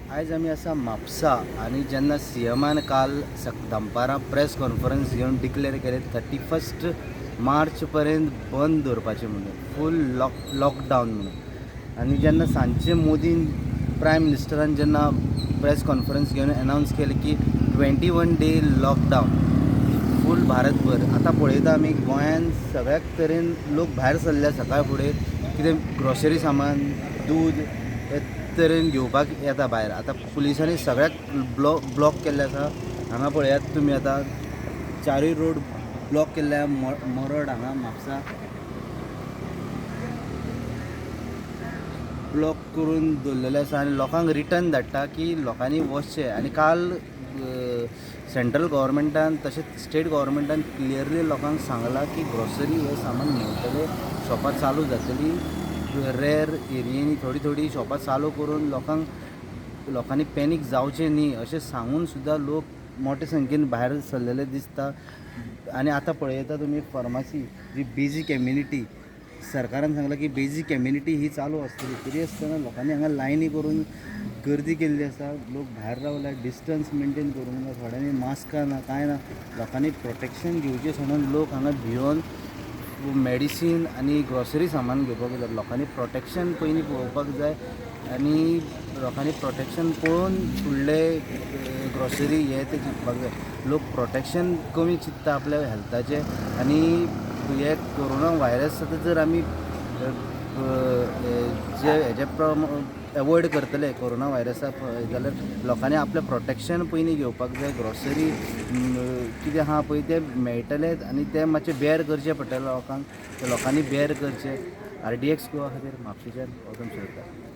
आयज आमी आसा म्हापसा आनी जेन्ना सीएमान काल दनपारां प्रेस कॉन्फरन्स घेवन डिक्लेअर केलें 31 मार्च पर्यंत बंद दवरपाचें म्हणून फूल लॉकडावन म्हणून आनी जेन्ना सांजचे मोदीन प्रायम मिनिस्टरान जेन्ना प्रेस कॉन्फरन्स घेवन अनावन्स केलें की 21 डे लॉकडावन फूल भारतभर. आतां पळयता आमी गोंयान सगळ्याक तरेन लोक भायर सरल्या सकाळ फुडें कितें ग्रॉसरी सामान दूद हे तरेन घेवपाक येता भायर. आतां पुलिसांनी सगळ्याक ब्लॉक केल्ले आसा. हांगा पळयात तुमी आतां चारूय रोड ब्लॉक केल्ले मरोड हांगा म्हापसा ब्लॉक करून दवरलेले आसा आनी लोकांक रिटर्न धाडटा की लोकांनी वचचें. आनी काल सेंट्रल गव्हर्मेंटान तशेंच स्टेट गव्हर्मेंटान क्लियरली लोकांक सांगलां की ग्रॉसरी हे सामान मेळटलें, शॉपां चालू जातलीं. रेर एरियेनी थोडी शॉपां चालू करून लोकांनी पॅनीक जावचें न्ही अशें सांगून सुद्दां लोक मोठे संख्येन भायर सरलेले दिसता. आनी आतां पळयता तुमी फार्मासी जी बेजीक कम्युनिटी सरकारान सांगलां की बेजीक कम्युनिटी ही चालू आसतली. तरी आसतना लोकांनी हांगा लायनी करून गर्दी केल्ली आसा. लोक भायर रावल्या, डिस्टन्स मेंटेन करूंक ना, थोड्यांनी मास्कां ना, कांय ना. लोकांनी प्रोटेक्शन घेवचें सोडून लोक हांगा भियोन मेडिसीन आनी ग्रॉसरी सामान घेवपाक येतात. लोकांनी प्रोटेक्शन पयलीं पळोवपाक जाय आनी लोकांनी प्रोटेक्शन पळोवन फुडले ग्रॉसरी हे ते चिंतपाक जाय. लोक प्रोटेक्शन कमी चिंतता आपल्या हेल्थाचें आनी हे कोरोना वायरस जर आमी जे हेजे एवॉयड करतले कोरोना वायरसाक जाल्यार लोकांनी आपलें प्रोटेक्शन पयलीं घेवपाक जाय. ग्रॉसरी कितें आहा पळय तें मेळटलें आनी तें मातशें बॅर करचें पडटलें लोकांक. ते लोकांनी बॅर करचें. RDX गोवा खातीर म्हापशेंच्यान गौतम शेळकार.